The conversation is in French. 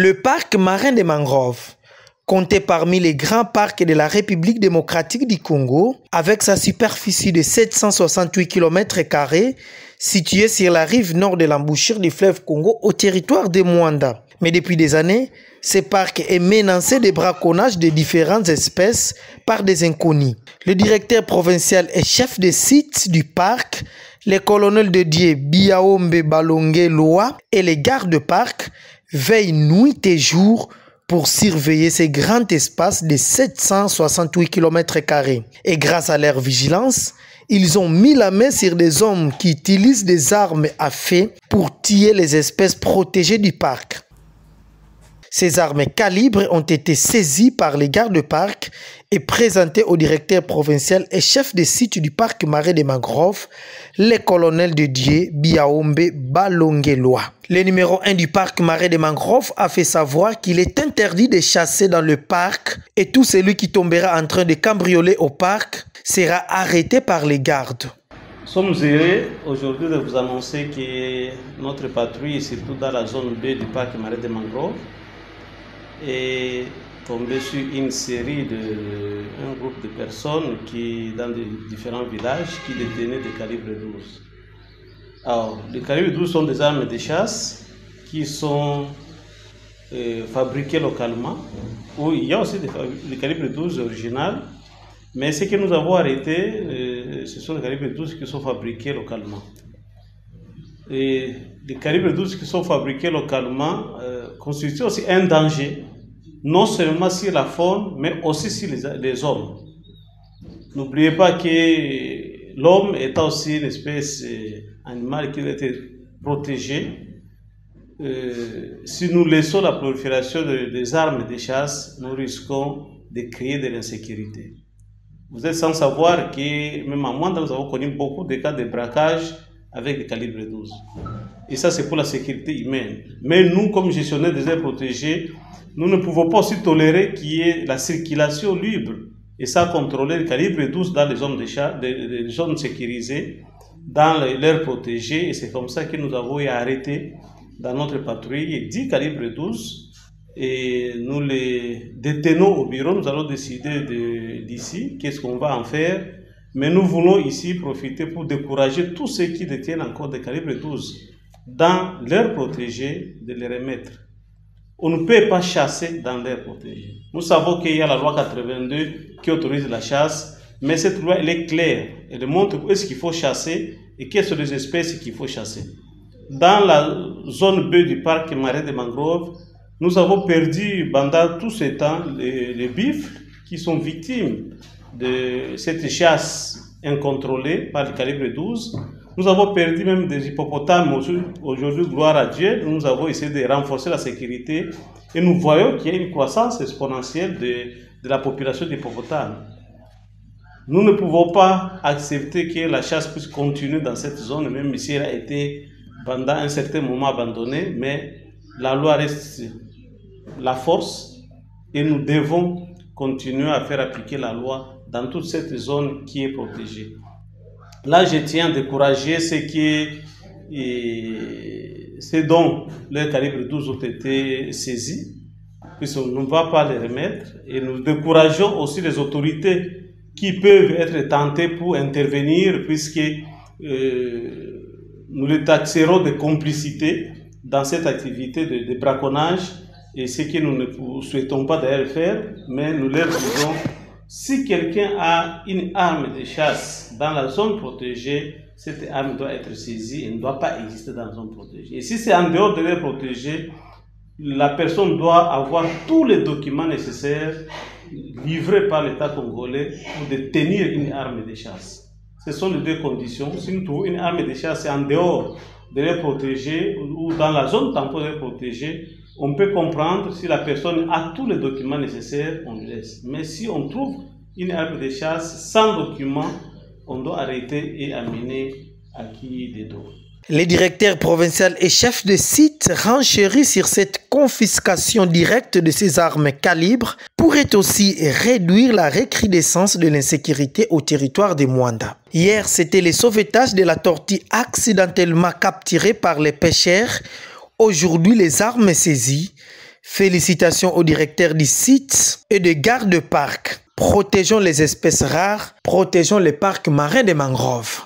Le parc marin des mangroves, compté parmi les grands parcs de la République démocratique du Congo, avec sa superficie de 768 km², situé sur la rive nord de l'embouchure du fleuve Congo au territoire de Mwanda. Mais depuis des années, ce parc est menacé de braconnage de différentes espèces par des inconnus. Le directeur provincial et chef de site du parc, le colonel de Dieu Biaombe Balonge Loa et les gardes-parc veillent nuit et jour pour surveiller ces grands espaces de 768 km². Et grâce à leur vigilance, ils ont mis la main sur des hommes qui utilisent des armes à feu pour tuer les espèces protégées du parc. Ces armes calibres ont été saisies par les gardes-parc et présentées au directeur provincial et chef de site du parc marin des mangroves, le colonel de Dieu Biaombe Balongeloa. Le numéro 1 du parc marin des mangroves a fait savoir qu'il est interdit de chasser dans le parc et tout celui qui tombera en train de cambrioler au parc sera arrêté par les gardes. Nous sommes heureux aujourd'hui de vous annoncer que notre patrouille, surtout dans la zone B du parc marin des mangroves, est tombé sur une série un groupe de personnes qui, dans différents villages, qui détenaient des calibres 12. Alors, les calibres 12 sont des armes de chasse qui sont fabriquées localement. Où il y a aussi des calibres 12 originales, mais ce que nous avons arrêté, ce sont les calibres 12 qui sont fabriqués localement. Et les calibres 12 qui sont fabriqués localement constituent aussi un danger, non seulement sur la faune, mais aussi sur les hommes. N'oubliez pas que l'homme est aussi une espèce animale qui doit être protégée. Si nous laissons la prolifération des armes de chasse, nous risquons de créer de l'insécurité. Vous êtes sans savoir que même à Mwanda, nous avons connu beaucoup de cas de braquage avec des calibres 12. Et ça, c'est pour la sécurité humaine. Mais nous, comme gestionnaires des aires protégées, nous ne pouvons pas aussi tolérer qu'il y ait la circulation libre et ça contrôler le calibre 12 dans les zones des zones sécurisées, dans les aires protégées. Et c'est comme ça que nous avons arrêté dans notre patrouille 10 calibres 12 et nous les détenons au bureau. Nous allons décider d'ici qu'est-ce qu'on va en faire. Mais nous voulons ici profiter pour décourager tous ceux qui détiennent encore des calibres 12 dans l'air protégé de les remettre. On ne peut pas chasser dans l'air protégé. Nous savons qu'il y a la loi 82 qui autorise la chasse, mais cette loi elle est claire. Elle montre où est-ce qu'il faut chasser et quelles sont les espèces qu'il faut chasser. Dans la zone B du parc marin des mangroves, nous avons perdu pendant tout ce temps les bifles qui sont victimes de cette chasse incontrôlée par le calibre 12. Nous avons perdu même des hippopotames. Aujourd'hui, gloire à Dieu, nous avons essayé de renforcer la sécurité et nous voyons qu'il y a une croissance exponentielle de la population d'hippopotames. Nous ne pouvons pas accepter que la chasse puisse continuer dans cette zone, même si elle a été pendant un certain moment abandonnée, mais la loi reste la force et nous devons continuer à faire appliquer la loi dans toute cette zone qui est protégée. Là, je tiens à décourager ceux dont les calibres 12 ont été saisis, puisqu'on ne va pas les remettre. Et nous décourageons aussi les autorités qui peuvent être tentées pour intervenir, puisque nous les taxerons de complicité dans cette activité de braconnage, et ce que nous ne souhaitons pas d'ailleurs faire, mais nous leur disons, si quelqu'un a une arme de chasse dans la zone protégée, cette arme doit être saisie et ne doit pas exister dans la zone protégée. Et si c'est en dehors de l'aire protégée, la personne doit avoir tous les documents nécessaires livrés par l'État congolais pour détenir une arme de chasse. Ce sont les deux conditions. Si nous trouvons une arme de chasse en dehors de l'aire protégée ou dans la zone temporaire protégée, on peut comprendre si la personne a tous les documents nécessaires, on le laisse. Mais si on trouve une arme de chasse sans documents, on doit arrêter et amener à qui des droits. Le directeur provincial et chef de site renchérit sur cette confiscation directe de ces armes calibres pourrait aussi réduire la recrudescence de l'insécurité au territoire de Mwanda. Hier, c'était le sauvetage de la tortue accidentellement capturée par les pêcheurs. Aujourd'hui, les armes saisies Félicitations au directeur du site et de garde-parc. Protégeons les espèces rares, protégeons les parcs marins des mangroves.